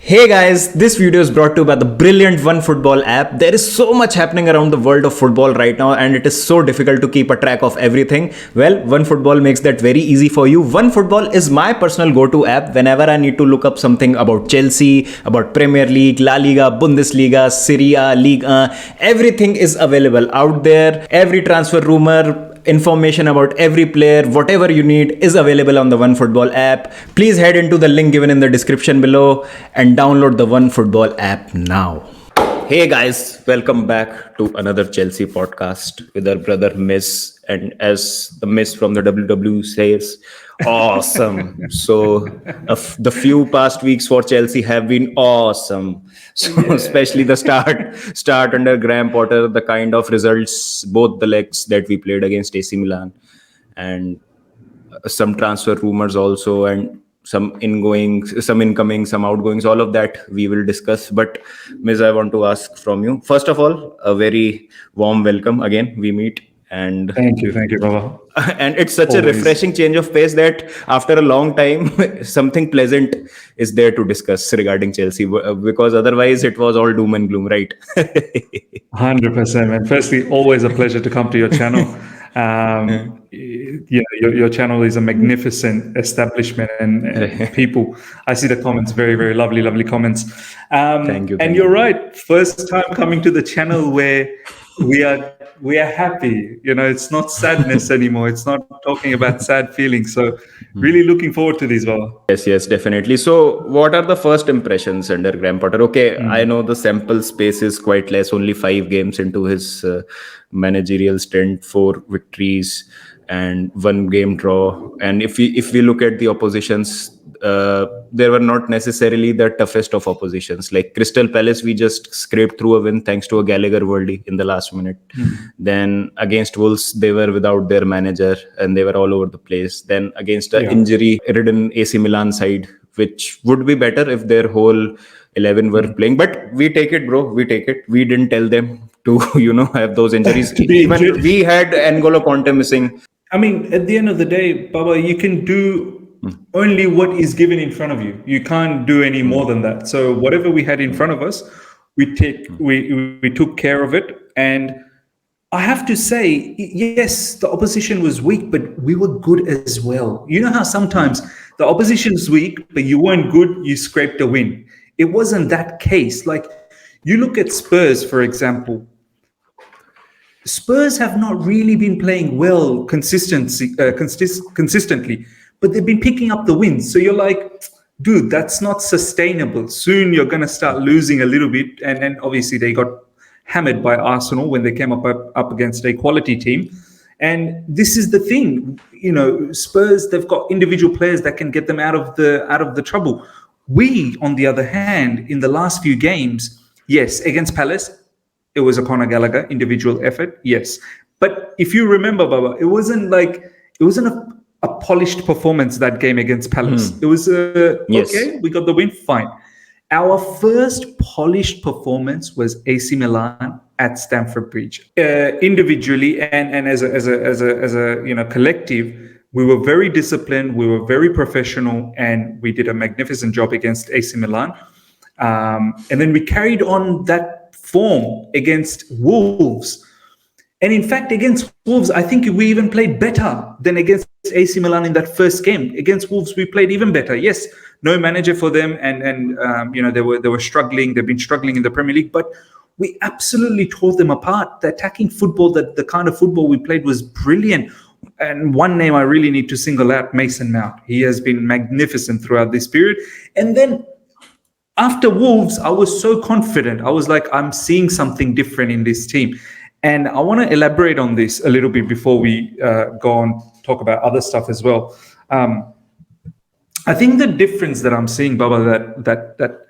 Hey guys, this video is brought to you by the brilliant OneFootball app. There is so much happening around the world of football right now, and it is so difficult to keep a track of everything. Well, OneFootball makes that very easy for you. OneFootball is my personal go-to app whenever I need to look up something about Chelsea, about Premier League, La Liga, Bundesliga, Serie A, Ligue 1. Everything is available out there. Every transfer rumor, information about every player, whatever you need is available on the OneFootball app. Please head into the link given in the description below and download the OneFootball app now. Hey guys, welcome back to another Chelsea podcast with our brother Miss, and as the Miss from the WWE says, awesome. So the few past weeks for Chelsea have been awesome. So especially the start under Graham Potter, the kind of results, both the legs that we played against AC Milan, and some transfer rumors also, and some incoming, some outgoings, all of that we will discuss. But Ms, I want to ask from you, first of all, a very warm welcome again. We meet, and Thank you, Baba. and it's such Always. a refreshing change of pace that after a long time something pleasant is there to discuss regarding Chelsea, because otherwise it was all doom and gloom, right? 100%, man. Firstly, always a pleasure to come to your channel. Your channel is a magnificent establishment, and people. I see the comments, very, very lovely comments. Thank you. And you're right. First time coming to the channel where we are happy. You know, it's not sadness anymore. It's not talking about sad feelings. So, really looking forward to these, Baba. Yes, definitely. So, what are the first impressions under Graham Potter? Okay, I know the sample space is quite less, only 5 games into his managerial stint, 4 victories and 1 game draw. And if we look at the oppositions, they were not necessarily the toughest of oppositions. Like Crystal Palace, we just scraped through a win thanks to a Gallagher worldie in the last minute. Then against Wolves, they were without their manager and they were all over the place. Then against an injury-ridden AC Milan side, which would be better if their whole 11 were playing. But we take it, bro. We take it. We didn't tell them to, have those injuries. Even we had N'Golo Conte missing. I mean, at the end of the day, Baba, you can do only what is given in front of you. You can't do any more than that. So whatever we had in front of us, we took care of it. And I have to say, yes, the opposition was weak, but we were good as well. You know how sometimes the opposition's weak, but you weren't good, you scraped a win. It wasn't that case. Like, you look at Spurs, for example. Spurs have not really been playing well consistently, but they've been picking up the wins. So you're like, dude, that's not sustainable. Soon you're going to start losing a little bit. And obviously they got hammered by Arsenal when they came up against a quality team. And this is the thing, Spurs, they've got individual players that can get them out of the trouble. We, on the other hand, in the last few games, yes, against Palace, it was a Conor Gallagher individual effort, yes. But if you remember, Baba, it wasn't a polished performance that game against Palace. It was okay, we got the win, fine. Our first polished performance was AC Milan at Stamford Bridge. Individually and as a collective, we were very disciplined, we were very professional, and we did a magnificent job against AC Milan. And then we carried on that form against Wolves. And in fact, against Wolves, I think we even played better than against AC Milan in that first game. Against Wolves, we played even better. Yes, no manager for them, and they were struggling. They've been struggling in the Premier League, but we absolutely tore them apart. The attacking football, the kind of football we played was brilliant. And one name I really need to single out, Mason Mount. He has been magnificent throughout this period. And then after Wolves, I was so confident. I was like, I'm seeing something different in this team. And I want to elaborate on this a little bit before we go on talk about other stuff as well. I think the difference that I'm seeing, Baba, that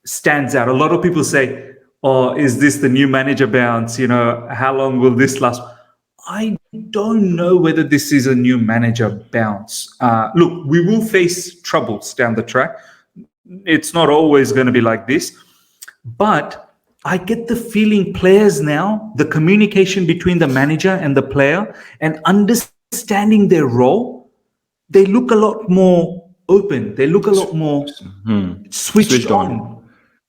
stands out. A lot of people say, "Oh, is this the new manager bounce? How long will this last?" I don't know whether this is a new manager bounce. Look, we will face troubles down the track. It's not always going to be like this, but I get the feeling players now, the communication between the manager and the player and understanding their role, they look a lot more open. They look a lot more switched Switched on. on.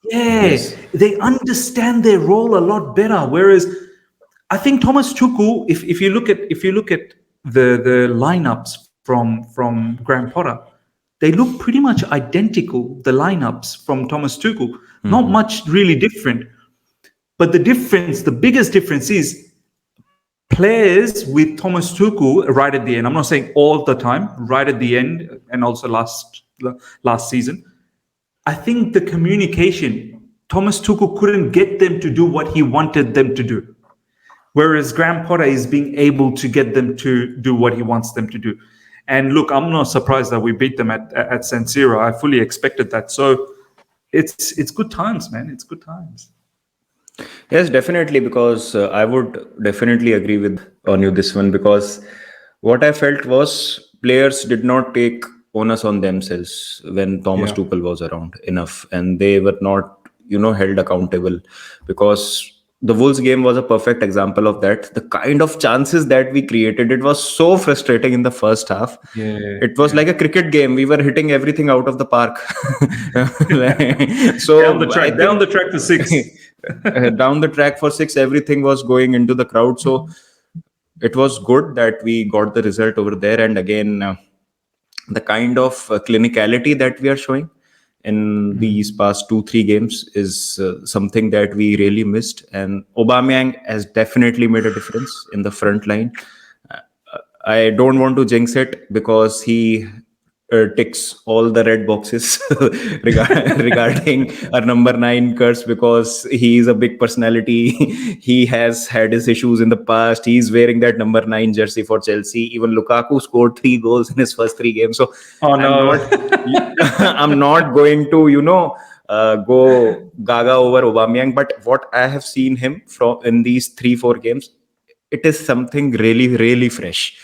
Yeah, Yes. they understand their role a lot better. Whereas I think Thomas Tuchel, if you look at the lineups from Graham Potter, they look pretty much identical. The lineups from Thomas Tuchel, not much really different. But the difference, the biggest difference is players with Thomas Tuchel right at the end. I'm not saying all the time, right at the end, and also last season. I think the communication, Thomas Tuchel couldn't get them to do what he wanted them to do. Whereas Graham Potter is being able to get them to do what he wants them to do. And look, I'm not surprised that we beat them at San Siro. I fully expected that. So it's good times, man. It's good times. Yes, definitely, because I would definitely agree with on you this one, because what I felt was players did not take onus on themselves when Thomas Yeah. Tuchel was around enough, and they were not, held accountable, because the Wolves game was a perfect example of that. The kind of chances that we created, it was so frustrating in the first half. Yeah. It was Yeah. like a cricket game. We were hitting everything out of the park. Down the So I track, down think the track for six. down the track for six, everything was going into the crowd. So it was good that we got the result over there. And again, the kind of clinicality that we are showing in these past 2-3 games is something that we really missed. And Aubameyang has definitely made a difference in the front line. I don't want to jinx it, because he ticks all the red boxes regarding our number 9 curse, because he is a big personality. He has had his issues in the past. He's wearing that number 9 jersey for Chelsea. Even Lukaku scored 3 goals in his first 3 games. So Oh I'm no. not I'm not going to go gaga over Aubameyang. But what I have seen him from in these 3-4 games, it is something really, really fresh.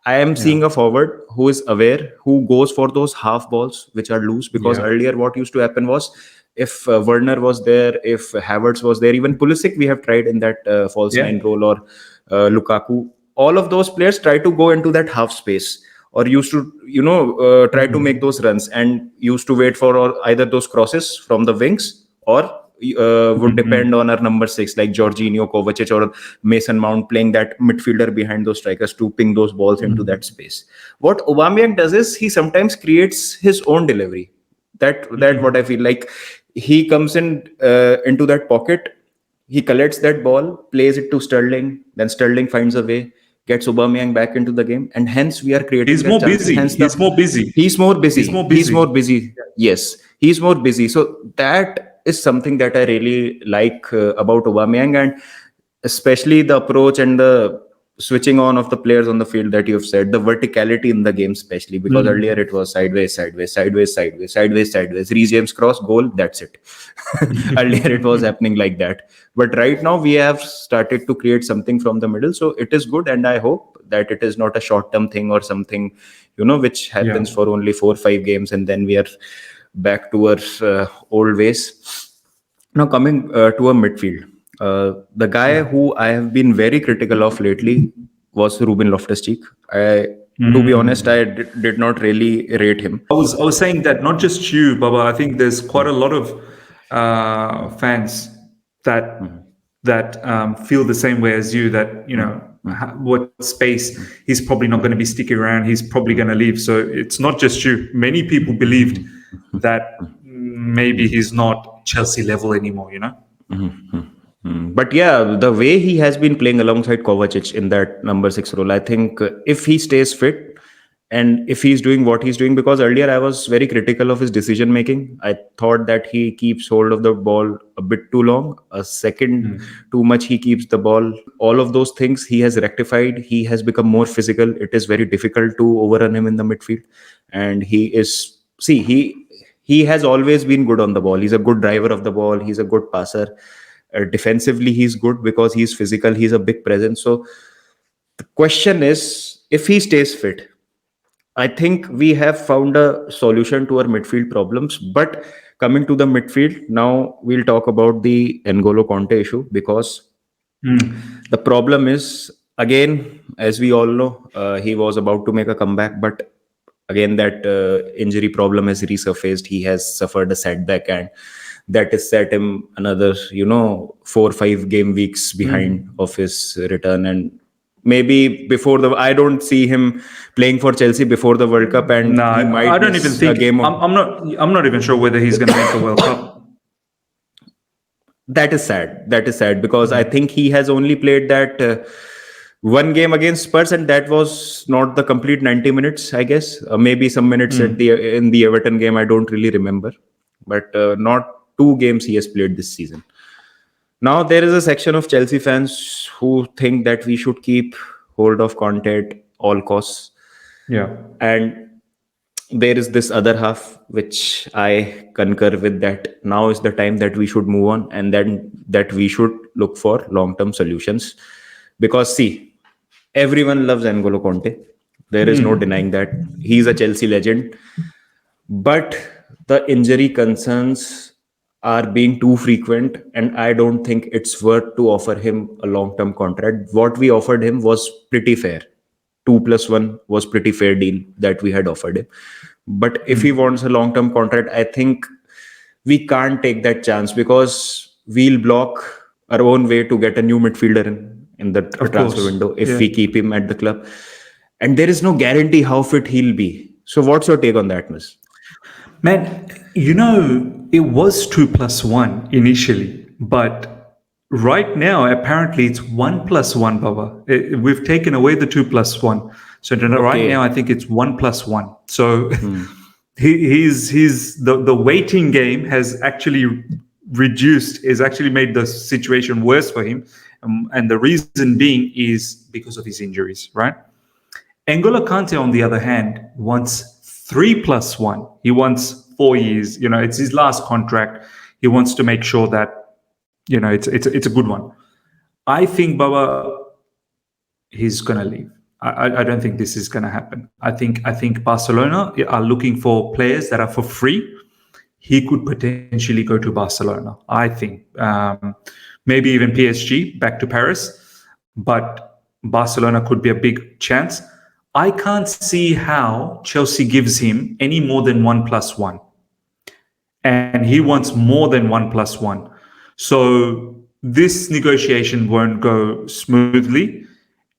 I am Yeah. seeing a forward who is aware, who goes for those half balls which are loose. Because Yeah. earlier, what used to happen was, if Werner was there, if Havertz was there, even Pulisic, we have tried in that false Yeah. nine role, or Lukaku, all of those players try to go into that half space, or used to, try to make those runs, and used to wait for either those crosses from the wings, or would depend on our number 6 like Jorginho, Kovacic, or Mason Mount, playing that midfielder behind those strikers to ping those balls into that space. What Aubameyang does is, he sometimes creates his own delivery. That what I feel like. He comes in into that pocket, he collects that ball, plays it to Sterling, then Sterling finds a way, gets Aubameyang back into the game, and hence we are creating He's that more chances. busy. Hence the He's more busy. he's more He's busy. more He's more busy. busy. Yes, he's more busy. So that is something that I really like about Aubameyang, and especially the approach and the switching on of the players on the field that you've said, the verticality in the game, especially because earlier it was sideways, sideways, sideways, sideways, sideways, sideways. Reece James cross goal, that's it. Earlier it was happening like that, but right now we have started to create something from the middle. So it is good, and I hope that it is not a short-term thing or something, which Yeah. happens for only 4 or 5 games, and then we are back to our old ways. Now, coming to a midfield, the guy who I have been very critical of lately was Ruben Loftus-Cheek. To be honest, I did not really rate him. I was saying that not just you, Baba. I think there's quite a lot of fans that feel the same way as you. That what space he's probably not going to be sticking around. He's probably going to leave. So it's not just you. Many people believed that maybe he's not Chelsea level anymore. But yeah, the way he has been playing alongside Kovacic in that number 6 role, I think if he stays fit and if he's doing what he's doing, because earlier I was very critical of his decision making. I thought that he keeps hold of the ball a bit too long, a second too much he keeps the ball. All of those things he has rectified. He has become more physical. It is very difficult to overrun him in the midfield. And he has always been good on the ball. He's a good driver of the ball. He's a good passer. Defensively, he's good because he's physical. He's a big presence. So the question is, if he stays fit, I think we have found a solution to our midfield problems. But coming to the midfield, now we'll talk about the N'Golo Conte issue, because the problem is, again, as we all know, he was about to make a comeback, but again that injury problem has resurfaced. He has suffered a setback, and that has set him another 4 or 5 game weeks behind of his return. And maybe before the I don't see him playing for Chelsea before the World Cup, and No, he I might don't even miss a think. game of. I'm not even sure whether he's going to make the World Cup. That is sad. That is sad because I think he has only played that one game against Spurs, and that was not the complete 90 minutes. I guess maybe some minutes at the in the Everton game. I don't really remember, but not 2 games he has played this season. Now there is a section of Chelsea fans who think that we should keep hold of Conte at all costs, Yeah. and there is this other half which I concur with, that now is the time that we should move on, and then that we should look for long term solutions. Because see, everyone loves N'Golo Conte. There is no denying that. He's a Chelsea legend. But the injury concerns are being too frequent, and I don't think it's worth to offer him a long term contract. What we offered him was pretty fair. 2+1 was pretty fair deal that we had offered him. But if he wants a long term contract, I think we can't take that chance, because we'll block our own way to get a new midfielder in the Of transfer course. window if Yeah. we keep him at the club. And there is no guarantee how fit he'll be. So what's your take on that, Miss? Man, it was 2+1 initially, but right now, apparently, it's 1+1, Baba. We've taken away the 2+1. So right now, I Okay. think it's 1+1. So the waiting game has actually reduced, is actually made the situation worse for him. And the reason being is because of his injuries, right? N'Golo Kante, on the other hand, wants 3+1. He wants 4 years. It's his last contract. He wants to make sure that it's a good one. I think Baba, he's gonna leave. I don't think this is gonna happen. I think Barcelona are looking for players that are for free. He could potentially go to Barcelona. I think maybe even PSG back to Paris, but Barcelona could be a big chance. I can't see how Chelsea gives him any more than 1+1, and he wants more than 1+1. So this negotiation won't go smoothly.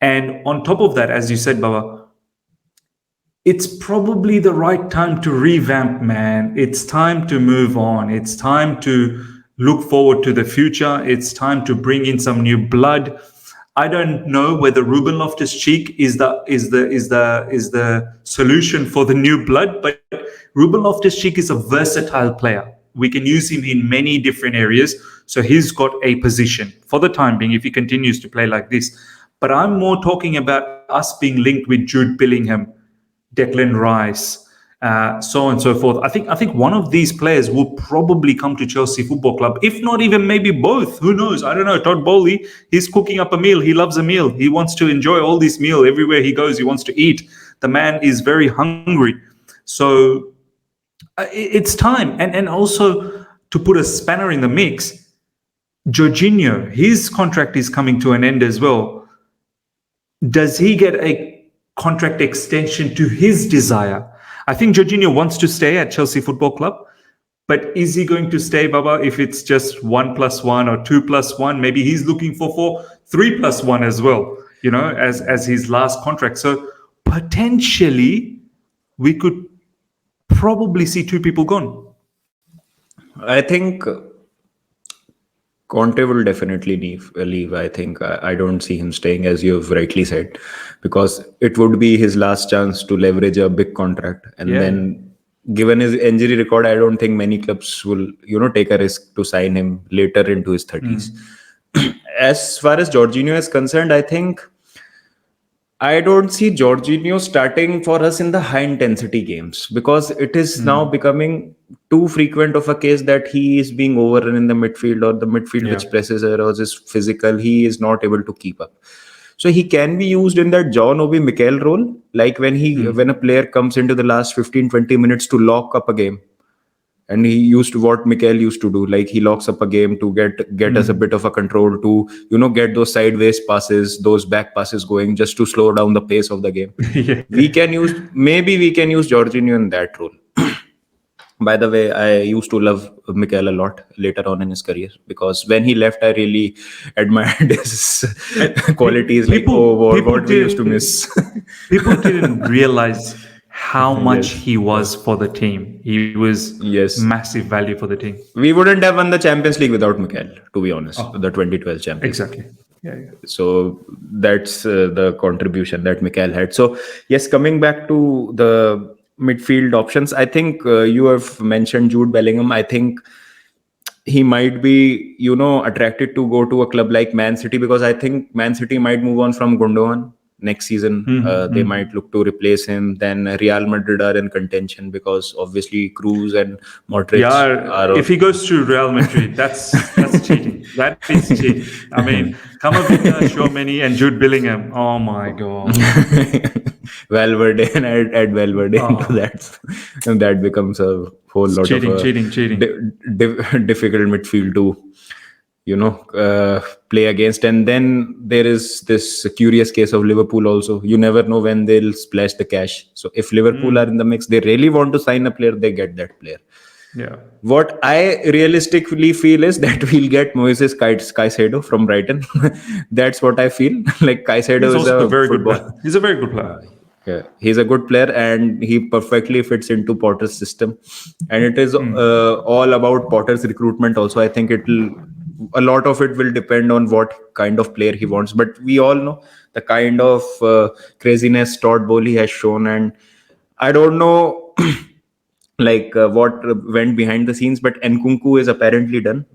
And on top of that, as you said, Baba, it's probably the right time to revamp, man. It's time to move on. It's time to look forward to the future. It's time to bring in some new blood. I don't know whether Ruben Loftus-Cheek is the solution for the new blood, but Ruben Loftus-Cheek is a versatile player. We can use him in many different areas. So he's got a position for the time being if he continues to play like this. But I'm more talking about us being linked with Jude Bellingham, Declan Rice, so on and so forth. I think one of these players will probably come to Chelsea Football Club, if not even maybe both. Who knows? I don't know. Todd Bowley, he's cooking up a meal. He loves a meal. He wants to enjoy all this meal everywhere he goes. He wants to eat. The man is very hungry. So it's time. And also, to put a spanner in the mix, Jorginho, his contract is coming to an end as well. Does he get a contract extension to his desire? I think Jorginho wants to stay at Chelsea Football Club, but is he going to stay, Baba, if it's just 1+1 or 2+1? Maybe he's looking for 3+1 as well, as his last contract. So potentially we could probably see 2 people gone. I think Conte will definitely leave. I think I don't see him staying, as you've rightly said, because it would be his last chance to leverage a big contract. And Yeah. then, given his injury record, I don't think many clubs will, take a risk to sign him later into his 30s. As far as Jorginho is concerned, I think I don't see Jorginho starting for us in the high intensity games, because it is now becoming too frequent of a case that he is being overrun in the midfield, or the midfield which presses or is physical. He is not able to keep up. So he can be used in that John Obi Mikel role, like when a player comes into the last 15-20 minutes to lock up a game. And he used to what Mikel used to do, like he locks up a game to get us a bit of a control to get those sideways passes, those back passes going, just to slow down the pace of the game. Yeah. We can use Jorginho in that role. By the way, I used to love Mikel a lot later on in his career, because when he left, I really admired his qualities. Like, oh, what we used to miss. People didn't realize how much Yes, he was for the team. He was yes. massive value for the team. We wouldn't have won the Champions League without Mikel, to be honest. Oh. The 2012 Champions League. Exactly. Yeah. So that's the contribution that Mikel had. So yes, coming back to the midfield options, I think you have mentioned Jude Bellingham. I think he might be attracted to go to a club like Man City, because I think Man City might move on from Gundogan next season. They might look to replace him. Then Real Madrid are in contention, because obviously Cruz and Modric Yeah, if he goes to Real Madrid, that's cheating. That is cheating. I mean, Camavinga, Tchouaméni, and Jude Bellingham. Oh my god! Valverde, and add Valverde into that, and that becomes a whole lot cheating, of cheating. difficult midfield to play against. And then there is this curious case of Liverpool also. You never know when they'll splash the cash. So if Liverpool are in the mix, they really want to sign a player, they get that player. Yeah. What I realistically feel is that we'll get Moises Caicedo from Brighton. That's what I feel. Like Caicedo He's is also a a very good football. player. He's a very good player. Yeah, he's a good player, and he perfectly fits into Potter's system. And it is all about Potter's recruitment also. I think a lot of it will depend on what kind of player he wants. But we all know the kind of craziness Todd Bowley has shown, and I don't know like what went behind the scenes, but Nkunku is apparently done.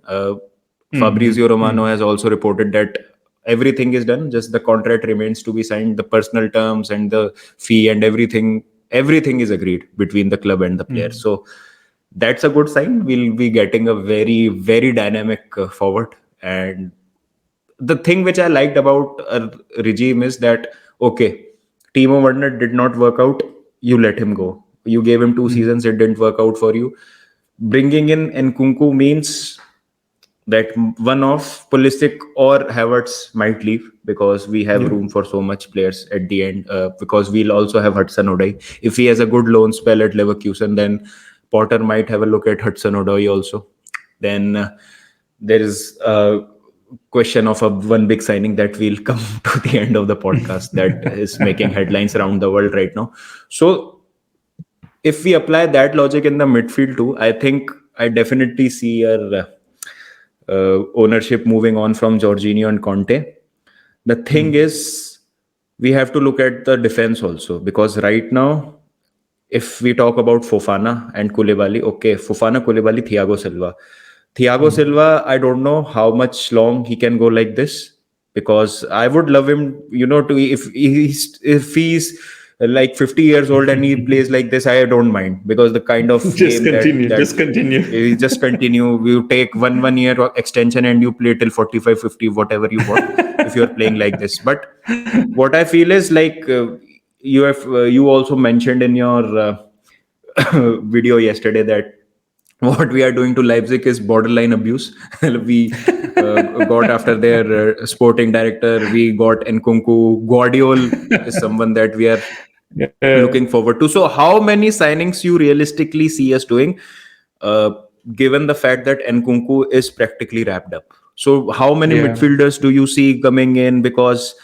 Fabrizio Romano has also reported that everything is done, just the contract remains to be signed, the personal terms and the fee and everything is agreed between the club and the player. So that's a good sign. We'll be getting a very, very dynamic forward. And the thing which I liked about a regime is that, okay, Timo Werner did not work out, you let him go. You gave him 2 seasons, it didn't work out for you. Bringing in Nkunku means that one of Pulisic or Havertz might leave, because we have room for so much players at the end, because we'll also have Hudson-Odoi. If he has a good loan spell at Leverkusen, then Potter might have a look at Hudson-Odoi also. Then there is a question of one big signing that will come to the end of the podcast that is making headlines around the world right now. So if we apply that logic in the midfield too, I think I definitely see a ownership moving on from Jorginho and Conte. The thing is, we have to look at the defense also, because right now, if we talk about Fofana and Koulibaly, okay, Fofana, Koulibaly, Thiago Silva. Thiago Silva, I don't know how much long he can go like this, because I would love him, to if he's like 50 years old and he plays like this, I don't mind, because the kind of Just game continue. that Just continue. you just continue. You take one year extension and you play till 45, 50, whatever you want, if you're playing like this. But what I feel is like you also mentioned in your video yesterday that what we are doing to Leipzig is borderline abuse. We got after their sporting director. We got Nkunku. Guardiol is someone that we are looking forward to. So how many signings you realistically see us doing, uh, given the fact that Nkunku is practically wrapped up? So how many midfielders do you see coming in? Because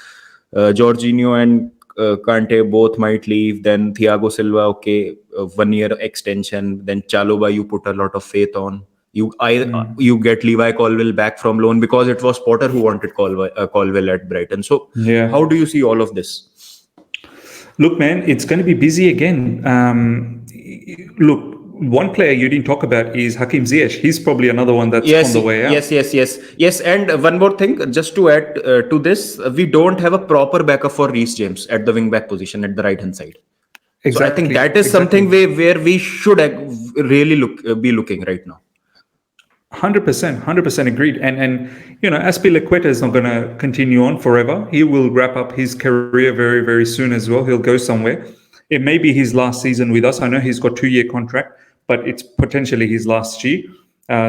Jorginho and Kante both might leave. Then Thiago Silva, okay, 1 year extension. Then Chalobah, you put a lot of faith on. You get Levi Colwill back from loan, because it was Potter who wanted Colwill at Brighton. So how do you see all of this? Look, man, it's going to be busy again. Look, one player you didn't talk about is Hakim Ziyech. He's probably another one that's on the way out. Yes. And one more thing, just to add to this, we don't have a proper backup for Reece James at the wing back position at the right hand side. Exactly. So I think that is something where we should really be looking right now. 100% agreed. And Azpilicueta is not going to continue on forever. He will wrap up his career very, very soon as well. He'll go somewhere. It may be his last season with us. I know he's got 2-year contract, but it's potentially his last year,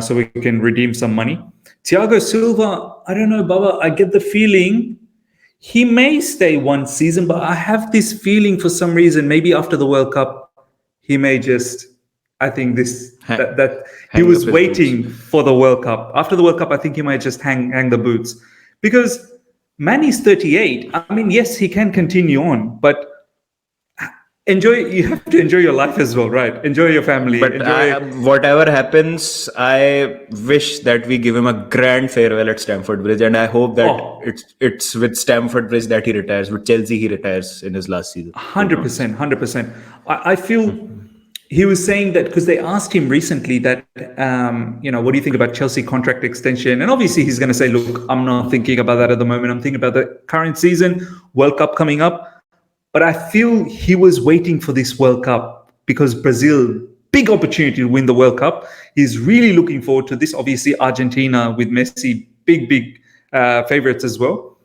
so we can redeem some money. Thiago Silva, I don't know, Baba. I get the feeling he may stay one season, but I have this feeling for some reason, maybe after the World Cup, he may just. I think that he hang was up his waiting boots. for the World Cup. After the World Cup, I think he might just hang the boots, because Manny's 38. I mean, yes, he can continue on, but you have to enjoy your life as well, right? Enjoy your family, But whatever happens, I wish that we give him a grand farewell at Stamford Bridge, and I hope that Oh, it's with Stamford Bridge that he retires. With Chelsea, he retires in his last season. Who knows? 100%, 100%. I feel he was saying that because they asked him recently that, what do you think about Chelsea contract extension? And obviously he's going to say, look, I'm not thinking about that at the moment. I'm thinking about the current season, World Cup coming up. But I feel he was waiting for this World Cup because Brazil, big opportunity to win the World Cup. He's really looking forward to this. Obviously, Argentina with Messi, big favorites as well.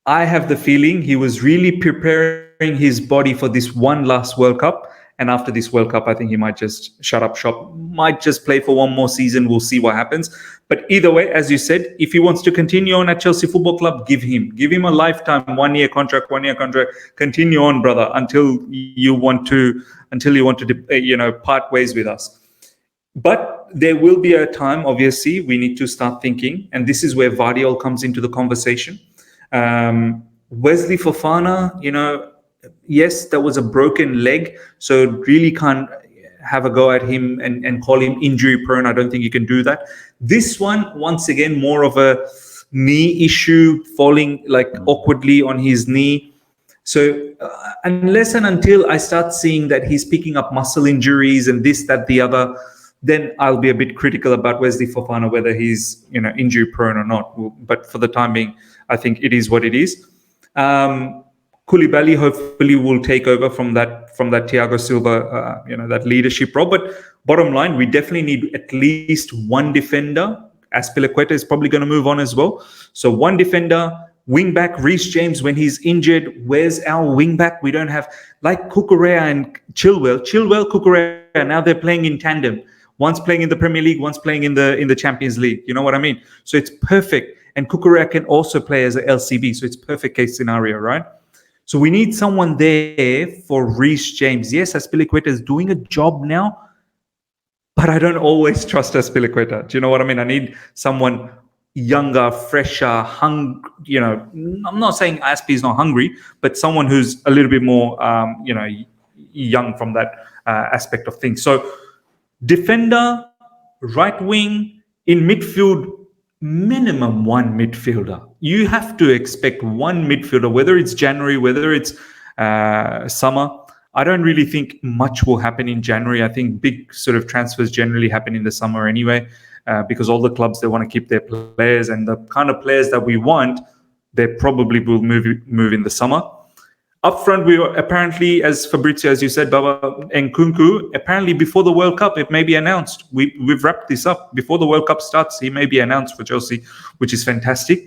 I have the feeling he was really preparing his body for this one last World Cup. And after this World Cup, I think he might just shut up shop, might just play for one more season. We'll see what happens. But either way, as you said, if he wants to continue on at Chelsea Football Club, give him a lifetime 1 year contract, continue on, brother, until you want to part ways with us. But there will be a time, obviously, we need to start thinking, and this is where Vardiol comes into the conversation. Wesley Fofana, yes, that was a broken leg, so really can't have a go at him and call him injury prone. I don't think you can do that. This one, once again, more of a knee issue, falling like awkwardly on his knee. So unless and until I start seeing that he's picking up muscle injuries and this, that, the other, then I'll be a bit critical about Wesley Fofana, whether he's injury prone or not. But for the time being, I think it is what it is. Koulibaly hopefully will take over from that Thiago Silva, that leadership role. But bottom line, we definitely need at least one defender. Azpilicueta is probably going to move on as well. So one defender, wing back, Reece James when he's injured. Where's our wing back? We don't have, like Cucurella and Chilwell, Cucurella. Now they're playing in tandem. One's playing in the Premier League, one's playing in the Champions League. You know what I mean? So it's perfect. And Cucurella can also play as a LCB. So it's perfect case scenario, right? So we need someone there for Reece James. Yes, Azpilicueta is doing a job now, but I don't always trust Azpilicueta. Do you know what I mean? I need someone younger, fresher, I'm not saying Aspi is not hungry, but someone who's a little bit more, young from that aspect of things. So defender, right wing, in midfield, minimum one midfielder. You have to expect one midfielder, whether it's January, whether it's summer. I don't really think much will happen in January. I think big sort of transfers generally happen in the summer anyway, because all the clubs, they want to keep their players, and the kind of players that we want, they probably will move in the summer. Up front, we were apparently, as Fabrizio, as you said, Baba and Nkunku, apparently before the World Cup, it may be announced. We've wrapped this up. Before the World Cup starts, he may be announced for Chelsea, which is fantastic.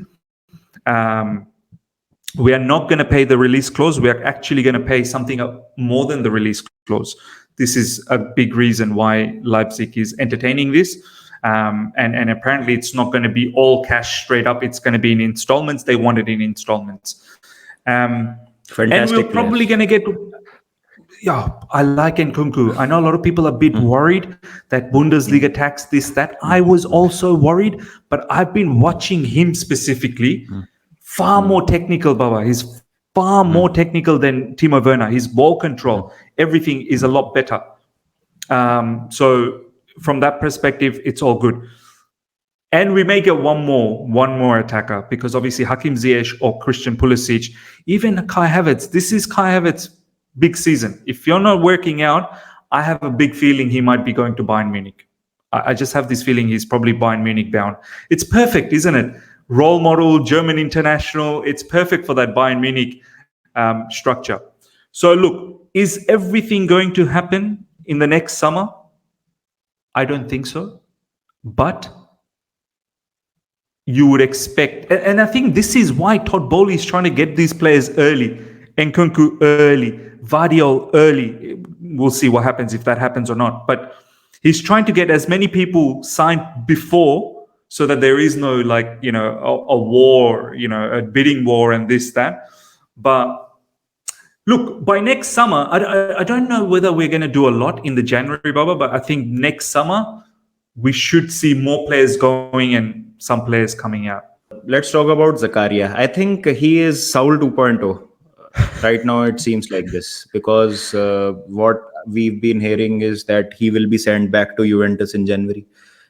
We are not going to pay the release clause. We are actually going to pay something more than the release clause. This is a big reason why Leipzig is entertaining this. And apparently it's not going to be all cash straight up. It's going to be in installments. They want it in installments. Fantastic. And we're probably going to get... Yeah, I like Nkunku. I know a lot of people are a bit worried that Bundesliga tax this, that. I was also worried, but I've been watching him specifically. Far more technical, Baba. He's far more technical than Timo Werner. His ball control, everything is a lot better. So from that perspective, it's all good. And we may get one more attacker, because obviously Hakim Ziyech or Christian Pulisic, even Kai Havertz. This is Kai Havertz' big season. If you're not working out, I have a big feeling he might be going to Bayern Munich. I just have this feeling he's probably Bayern Munich bound. It's perfect, isn't it? Role model, German international. It's perfect for that Bayern Munich structure. So look, is everything going to happen in the next summer? I don't think so. But you would expect, and I think this is why Todd Bowley is trying to get these players early. Nkunku early, Vardiol early. We'll see what happens, if that happens or not. But He's trying to get as many people signed before, so that there is no a war, a bidding war and this that. But look, by next summer, I don't know whether we're going to do a lot in the January, Baba, but I think next summer we should see more players going and some players coming out. Let's talk about Zakaria. I think he is Saul 2.0. Right now, it seems like this because what we've been hearing is that he will be sent back to Juventus in January,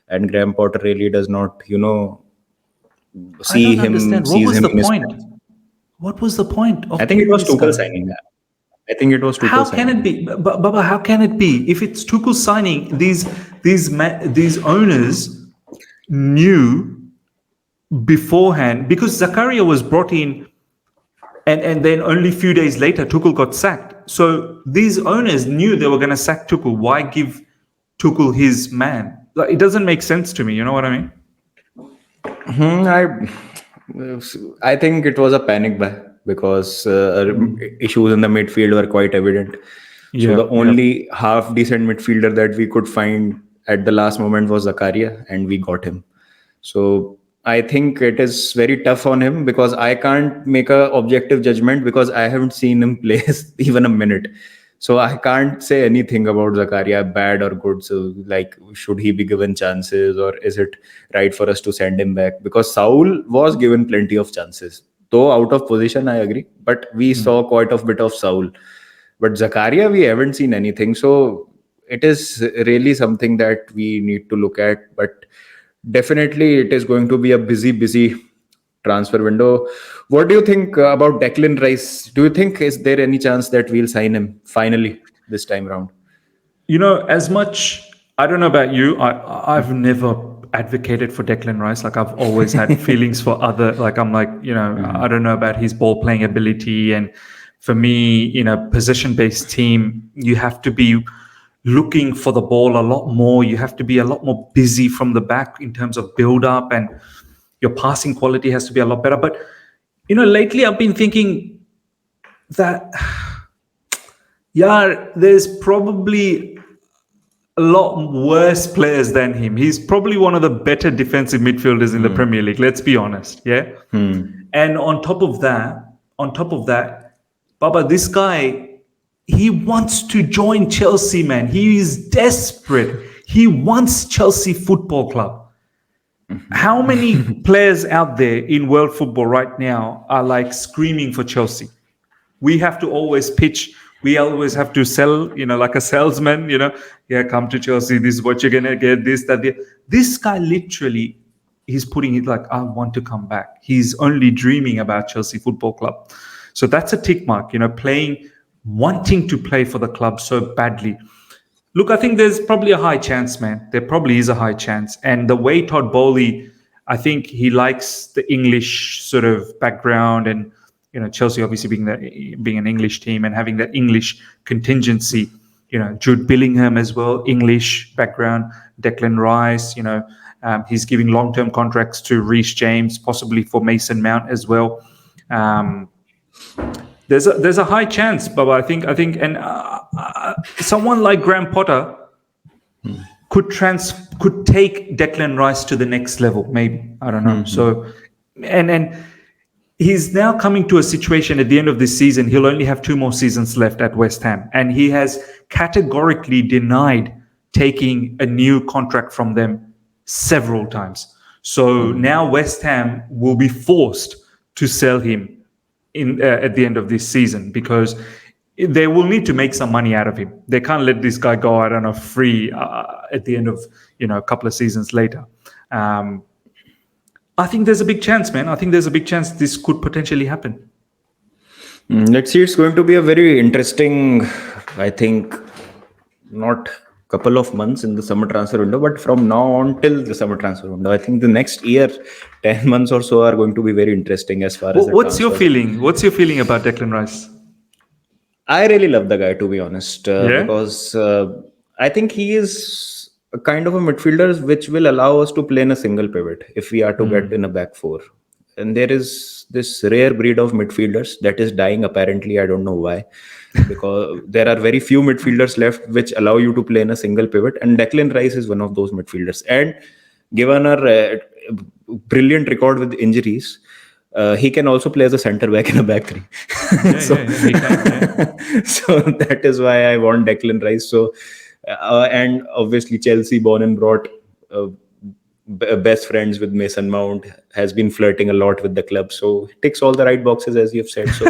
and Graham Potter really does not, I don't understand. What sees was him the in his point? plans. What was the point of I think it playing was this Tuchel guy? signing that. I think it was Tuchel How signing. can it be, Baba? How can it be if it's Tuchel signing? These owners knew beforehand, because Zakaria was brought in, and then only a few days later Tuchel got sacked. So these owners knew they were going to sack Tuchel. Why give Tuchel his man? Like, it doesn't make sense to me. You know what I mean? I think it was a panic buy because issues in the midfield were quite evident. So the only half decent midfielder that we could find at the last moment was Zakaria, and we got him. So I think it is very tough on him because I can't make a objective judgment because I haven't seen him play even a minute. So I can't say anything about Zakaria, bad or good. So like, should he be given chances, or is it right for us to send him back? Because Saul was given plenty of chances, though out of position, I agree. But we saw quite a bit of Saul. But Zakaria, we haven't seen anything. So it is really something that we need to look at. But definitely, it is going to be a busy transfer window. What do you think about Declan Rice? Do you think is there any chance that we'll sign him finally this time around? As much, I don't know about you, I've never advocated for Declan Rice. Like, I've always had feelings for other, like, I'm like, I don't know about his ball playing ability. And for me, in a possession-based team, you have to be looking for the ball a lot more. You have to be a lot more busy from the back in terms of build-up, and your passing quality has to be a lot better. But, lately I've been thinking that, yeah, there's probably a lot worse players than him. He's probably one of the better defensive midfielders in the Premier League. Let's be honest. Yeah. And on top of that, Baba, this guy, he wants to join Chelsea, man. He is desperate. He wants Chelsea Football Club. How many players out there in world football right now are like screaming for Chelsea? We have to always pitch. We always have to sell, like a salesman, yeah, come to Chelsea. This is what you're going to get, this, that, the. This guy literally, he's putting it like, I want to come back. He's only dreaming about Chelsea Football Club. So that's a tick mark, wanting to play for the club so badly. Look, I think there's probably a high chance, man. There probably is a high chance. And the way Todd Bowley, I think he likes the English sort of background, and Chelsea obviously being an English team and having that English contingency. Jude Bellingham as well, English background. Declan Rice, he's giving long-term contracts to Reece James, possibly for Mason Mount as well. There's a high chance, but I think, and someone like Graham Potter could take Declan Rice to the next level, maybe. I don't know. So, and he's now coming to a situation at the end of this season. He'll only have 2 more seasons left at West Ham, and he has categorically denied taking a new contract from them several times. So now West Ham will be forced to sell him at the end of this season, because they will need to make some money out of him. They can't let this guy go out on a free at the end of a couple of seasons later. I think there's a big chance, man. I think there's a big chance this could potentially happen. Let's see. It's going to be a very interesting, I think, not couple of months in the summer transfer window, but from now on till the summer transfer window, I think the next year, 10 months or so are going to be very interesting as far as What's your feeling? What's your feeling about Declan Rice? I really love the guy, to be honest, Yeah? because I think he is a kind of a midfielder which will allow us to play in a single pivot if we are to get in a back four. And there is this rare breed of midfielders that is dying, apparently. I don't know why. because there are very few midfielders left which allow you to play in a single pivot, and Declan Rice is one of those midfielders. And given our brilliant record with injuries, he can also play as a centre back in a back three. So, He can. so that is why I want Declan Rice. So, and obviously Chelsea, born and brought, best friends with Mason Mount, has been flirting a lot with the club. So he ticks all the right boxes, as you've said. So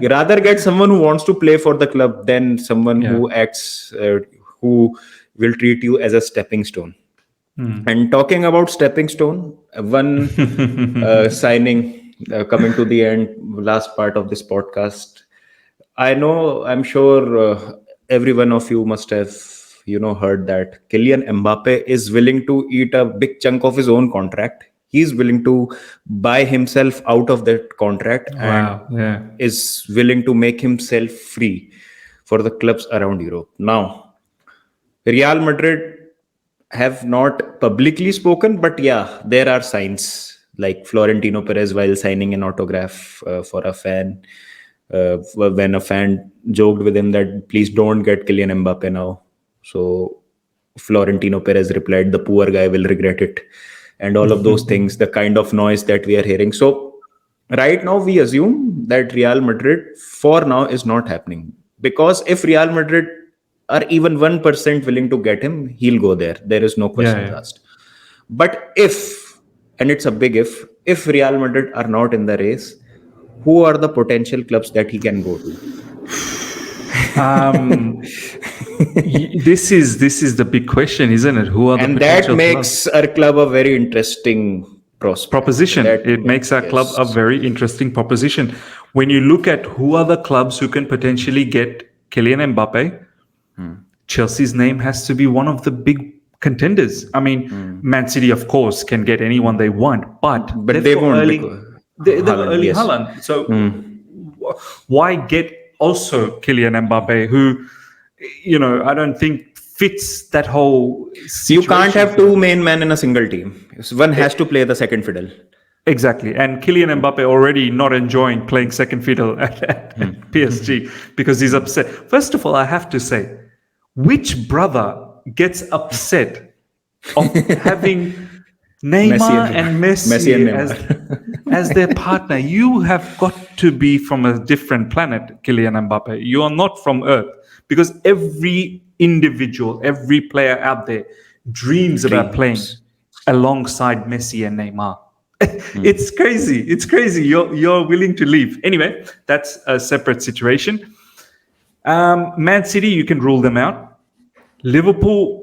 you rather get someone who wants to play for the club than someone who acts, who will treat you as a stepping stone. And talking about stepping stone, one signing coming to the end, last part of this podcast. I'm sure every one of you must have, heard that Kylian Mbappe is willing to eat a big chunk of his own contract. He's willing to buy himself out of that contract and is willing to make himself free for the clubs around Europe. Now, Real Madrid have not publicly spoken, but yeah, there are signs like Florentino Perez, while signing an autograph for a fan, when a fan joked with him that please don't get Kylian Mbappe now. So Florentino Perez replied, the poor guy will regret it. And all of those things, the kind of noise that we are hearing. So right now we assume that Real Madrid for now is not happening. Because if Real Madrid are even 1% willing to get him, he'll go there. There is no questions asked. But if, and it's a big if Real Madrid are not in the race, who are the potential clubs that he can go to? This is the big question, isn't it? Who are the potential that makes clubs? our club a very interesting proposition. It makes our club a very interesting proposition. When you look at who are the clubs who can potentially get Kylian Mbappe, Chelsea's name has to be one of the big contenders. I mean, Man City, of course, can get anyone they want, but they won't. They've got early Haaland. So why get also Kylian Mbappe, who, I don't think fits that whole situation. You can't have two main men in a single team. One has to play the second fiddle. Exactly. And Kylian Mbappe already not enjoying playing second fiddle at PSG because he's upset. First of all, I have to say, which brother gets upset of having Neymar and Messi as their partner? You have got to be from a different planet, Kylian Mbappe. You are not from Earth, because every individual, every player out there dreams about playing alongside Messi and Neymar. It's crazy. It's crazy. You're willing to leave. Anyway, that's a separate situation. Man City, you can rule them out. Liverpool,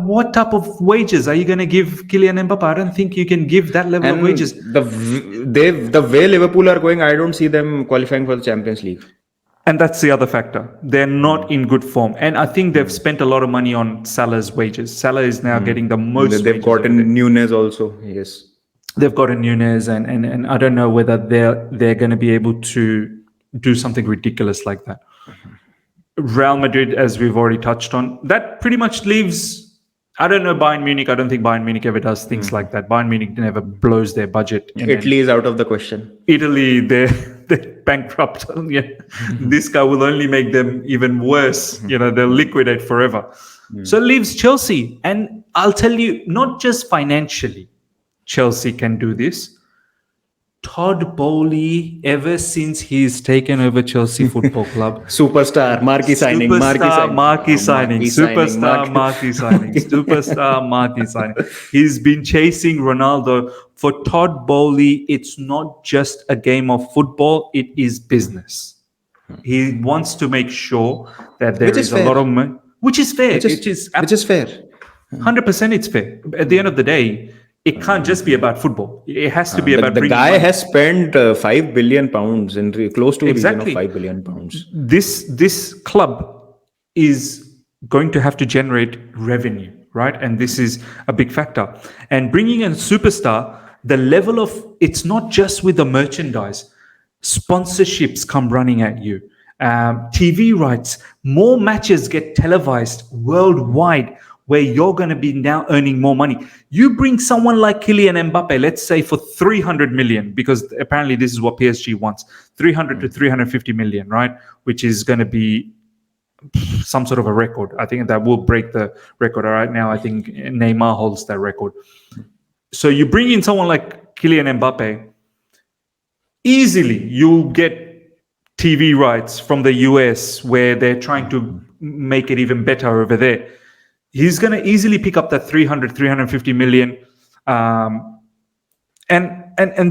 what type of wages are you going to give Kylian Mbappe? I don't think you can give that level of wages. The way Liverpool are going, I don't see them qualifying for the Champions League. And that's the other factor. They're not in good form. And I think they've spent a lot of money on Salah's wages. Salah is now getting the most. They've gotten Nunez also. Yes. They've gotten Nunez, and I don't know whether they're going to be able to do something ridiculous like that. Real Madrid, as we've already touched on, that pretty much leaves, I don't know, Bayern Munich. I don't think Bayern Munich ever does things like that. Bayern Munich never blows their budget. Italy is out of the question. Italy, they're bankrupt. This guy will only make them even worse. They'll liquidate forever. So it leaves Chelsea. And I'll tell you, not just financially, Chelsea can do this. Todd Bowley, ever since he's taken over Chelsea Football Club, superstar marquee signing. He's been chasing Ronaldo. For Todd Bowley, it's not just a game of football, it is business. He wants to make sure that there is a lot of money, which is fair. Which is fair. 100% it's fair. At the end of the day, it can't just be about football. It has to be about the guy money. Has spent 5 billion pounds in close to exactly. Region of 5 billion pounds. This club is going to have to generate revenue, right? And this is a big factor. And bringing in a superstar, the level of, it's not just with the merchandise. Sponsorships come running at you. TV rights, more matches get televised worldwide. where you're going to be now earning more money. You bring someone like Kylian Mbappe, let's say for 300 million, because apparently this is what PSG wants, 300 to 350 million, right? Which is going to be some sort of a record. I think that will break the record. Right now, I think Neymar holds that record. So you bring in someone like Kylian Mbappe, easily you'll get TV rights from the US where they're trying to make it even better over there. He's going to easily pick up that 300, 350 million. And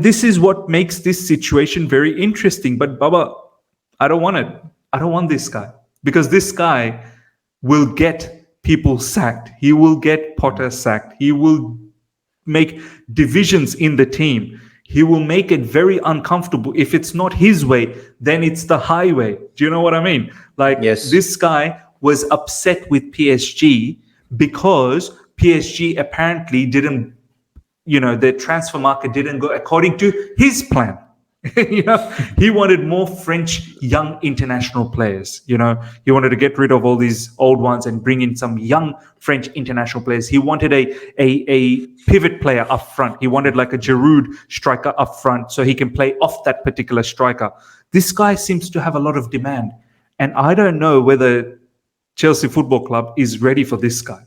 this is what makes this situation very interesting. But Baba, I don't want it. I don't want this guy, because this guy will get people sacked. He will get Potter sacked. He will make divisions in the team. He will make it very uncomfortable. If it's not his way, then it's the highway. Do you know what I mean? Like, Yes. This guy was upset with PSG because PSG apparently didn't, the transfer market didn't go according to his plan. He wanted more French young international players. He wanted to get rid of all these old ones and bring in some young French international players. He wanted a pivot player up front. He wanted like a Giroud striker up front so he can play off that particular striker. This guy seems to have a lot of demand, and I don't know whether Chelsea Football Club is ready for this guy,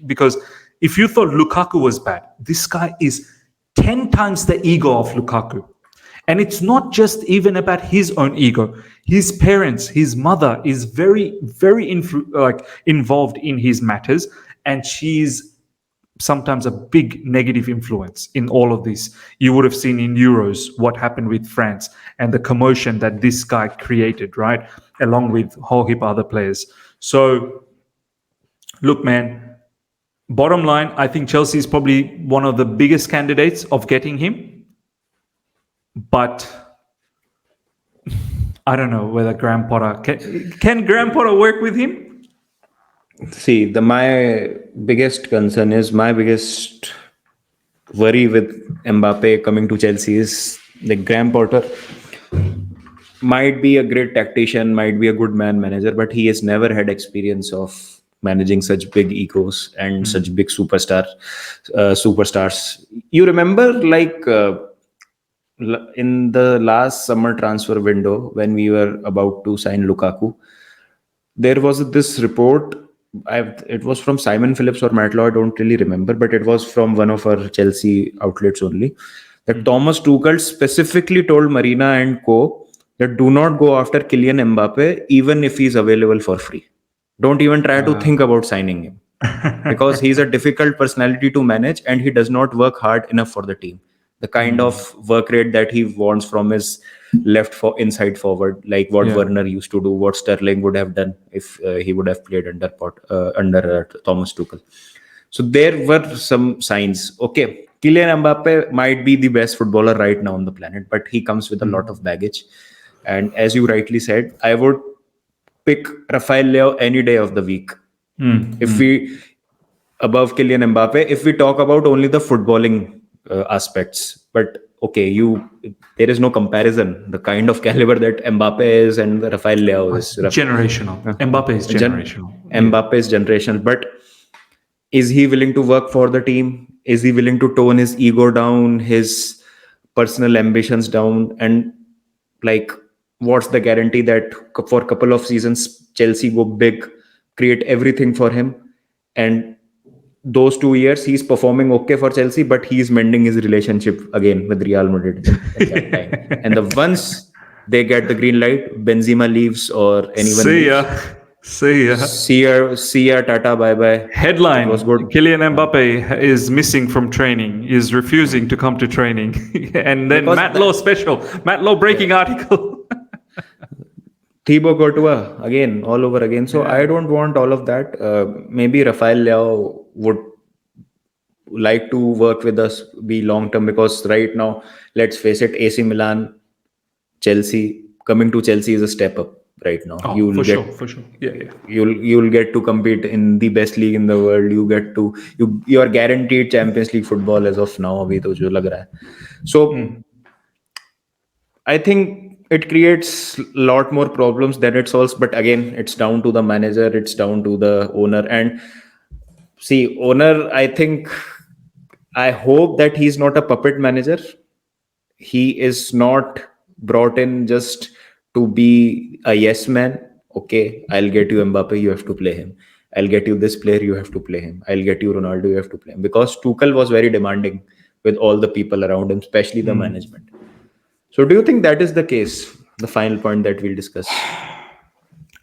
because if you thought Lukaku was bad, this guy is 10 times the ego of Lukaku. And it's not just even about his own ego. His parents, his mother is very, very involved in his matters. And she's sometimes a big negative influence in all of this. You would have seen in Euros what happened with France and the commotion that this guy created, right? Along with a whole heap of other players. So, look, man, bottom line, I think Chelsea is probably one of the biggest candidates of getting him. But I don't know whether Graham Potter can Graham Potter work with him? See, my biggest worry with Mbappe coming to Chelsea is like Graham Potter might be a great tactician, might be a good manager, but he has never had experience of managing such big egos and such big superstars. You remember, in the last summer transfer window, when we were about to sign Lukaku, there was this report. It was from Simon Phillips or Matt Law, I don't really remember, but it was from one of our Chelsea outlets only, that Thomas Tuchel specifically told Marina and co that do not go after Kylian Mbappe even if he's available for free. Don't even try to think about signing him, because he's a difficult personality to manage and he does not work hard enough for the team. The kind of work rate that he wants from his inside forward, like what Werner used to do, what Sterling would have done if he would have played under Thomas Tuchel. So there were some signs. Okay, Kylian Mbappe might be the best footballer right now on the planet, but he comes with a lot of baggage. And as you rightly said, I would pick Rafael Leao any day of the week. If we above Kylian Mbappe, if we talk about only the footballing aspects, but okay, there is no comparison. The kind of caliber that Mbappe is and Rafael Leao is generational. Mbappe is generational. Mbappe is generational, but is he willing to work for the team? Is he willing to tone his ego down, his personal ambitions down? And what's the guarantee that for a couple of seasons Chelsea go big, create everything for him, and those 2 years he's performing okay for Chelsea, but he's mending his relationship again with Real Madrid at that time. And once they get the green light, Benzema leaves or anyone See ya, tata, bye bye. Headline: was good. Kylian Mbappe is missing from training, is refusing to come to training. And then Matt Law breaking article. Thibaut Courtois again, all over again. So I don't want all of that. Maybe Rafael Leao would like to work with us, be long term, because right now, let's face it, AC Milan, Chelsea, coming to Chelsea is a step up right now. For sure. Yeah. You'll get to compete in the best league in the world. You are guaranteed Champions League football as of now. Abhi to jo lag raha hai. So I think it creates a lot more problems than it solves. But again, it's down to the manager, it's down to the owner. And See, owner, I hope that he's not a puppet manager. He is not brought in just to be a yes man. Okay, I'll get you Mbappe, you have to play him. I'll get you this player, you have to play him. I'll get you Ronaldo, you have to play him. Because Tuchel was very demanding with all the people around him, especially the management. So, do you think that is the case? The final point that we'll discuss.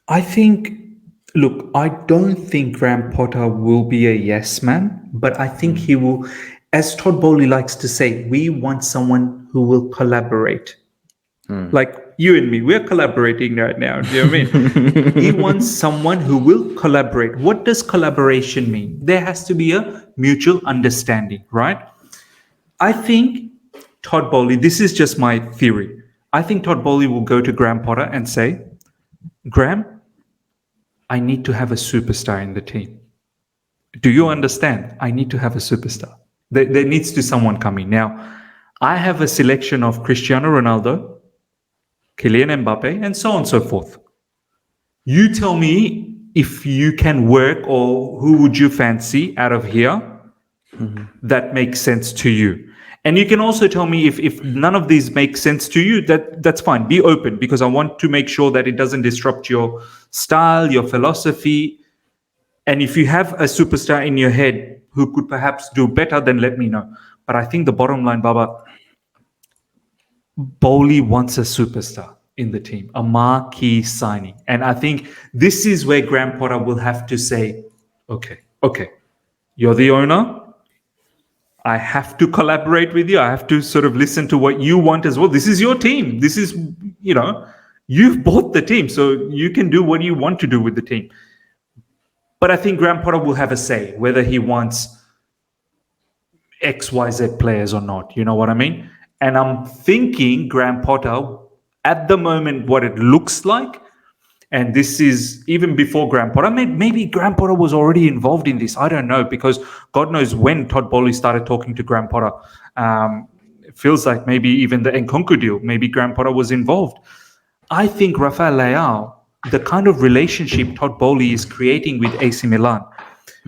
I think, look, I don't think Graham Potter will be a yes man, but I think he will, as Todd Bowley likes to say, we want someone who will collaborate. Like you and me, we're collaborating right now. Do you know what I mean? He wants someone who will collaborate. What does collaboration mean? There has to be a mutual understanding, right? I think Todd Bowley, this is just my theory. I think Todd Bowley will go to Graham Potter and say, Graham, I need to have a superstar in the team. Do you understand? I need to have a superstar. There needs to someone come in. Now, I have a selection of Cristiano Ronaldo, Kylian Mbappe, and so on and so forth. You tell me if you can work or who would you fancy out of here that makes sense to you. And you can also tell me if none of these make sense to you, that's fine. Be open, because I want to make sure that it doesn't disrupt your style, your philosophy. And if you have a superstar in your head who could perhaps do better, then let me know. But I think the bottom line, Baba, Bowley wants a superstar in the team, a marquee signing. And I think this is where Graham Potter will have to say, okay, you're the owner. I have to collaborate with you. I have to sort of listen to what you want as well. This is your team. This is, you've bought the team, so you can do what you want to do with the team. But I think Graham Potter will have a say whether he wants XYZ players or not. You know what I mean? And I'm thinking Graham Potter, at the moment, what it looks like, and this is even before Graham Potter, maybe Graham Potter was already involved in this. I don't know, because God knows when Todd Bowley started talking to Graham Potter. It feels like maybe even the Nkunku deal, maybe Graham Potter was involved. I think Rafael Leao, the kind of relationship Todd Bowley is creating with AC Milan,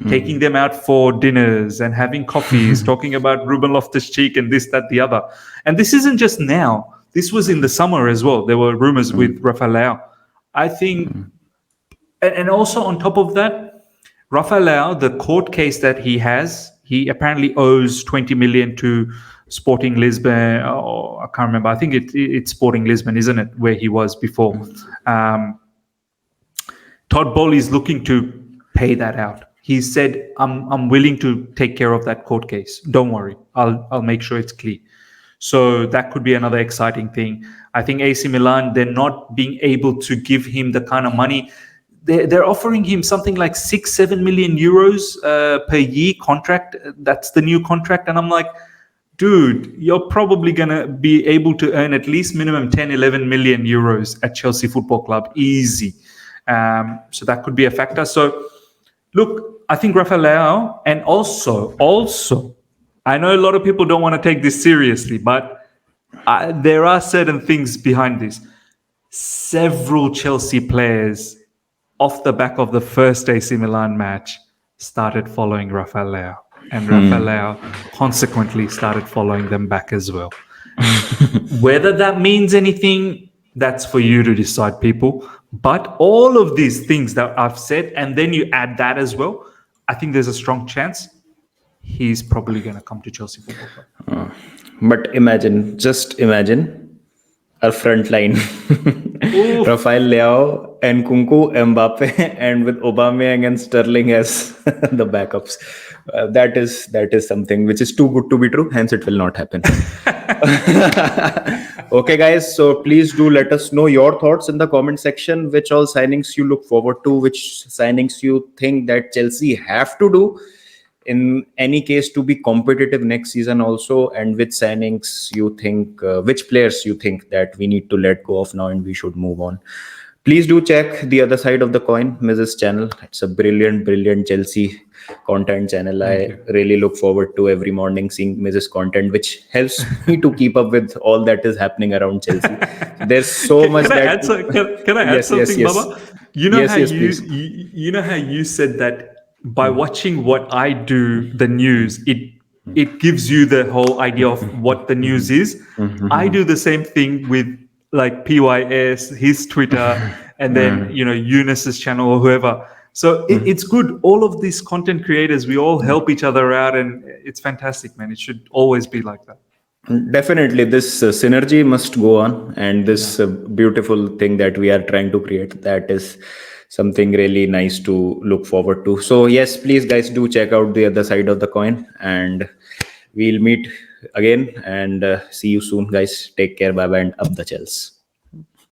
taking them out for dinners and having coffees, talking about Ruben Loftus-Cheek and this, that, the other. And this isn't just now. This was in the summer as well. There were rumors with Rafael Leao. I think, and also on top of that, Rafael Leao, the court case that he has, he apparently owes 20 million to Sporting Lisbon, or I can't remember. I think it's Sporting Lisbon, isn't it, where he was before. Todd Bowley is looking to pay that out. He said, I'm willing to take care of that court case. Don't worry. I'll make sure it's clear. So that could be another exciting thing. I think AC Milan, they're not being able to give him the kind of money. They're offering him something like 6-7 million euros per year contract. That's the new contract. And I'm like, dude, you're probably going to be able to earn at least minimum 10-11 million euros at Chelsea Football Club. Easy. So that could be a factor. So look, I think Rafael Leao, and also, I know a lot of people don't want to take this seriously, but there are certain things behind this. Several Chelsea players, off the back of the first AC Milan match, started following Rafael Leao. And Rafael Leao consequently started following them back as well. Whether that means anything, that's for you to decide, people. But all of these things that I've said, and then you add that as well, I think there's a strong chance he's probably going to come to Chelsea Football Club. But just imagine our front line. Rafael Leao, Nkunku, Mbappe, and with Aubameyang and Sterling as the backups. That is something which is too good to be true. Hence, it will not happen. Okay, guys. So please do let us know your thoughts in the comment section. Which all signings you look forward to? Which signings you think that Chelsea have to do in any case to be competitive next season also, and which signings you think, which players you think that we need to let go of now and we should move on. Please do check the other side of the coin, Mrs. channel. It's a brilliant Chelsea content channel. I really look forward to every morning seeing Mrs. content, which helps me to keep up with all that is happening around Chelsea. There's so much that... Can I add something, yes. Baba? You know Yes, please. you know how you said that by watching what I do, the news, it gives you the whole idea of what the news is. I do the same thing with like PYS, his Twitter, and then Eunice's channel or whoever. So it's good. All of these content creators, we all help each other out, and it's fantastic, man. It should always be like that. Definitely, this synergy must go on, and this beautiful thing that we are trying to create, that is something really nice to look forward to. So, yes, please, guys, do check out the other side of the coin, and we'll meet again and see you soon, guys. Take care, bye bye, and up the chels.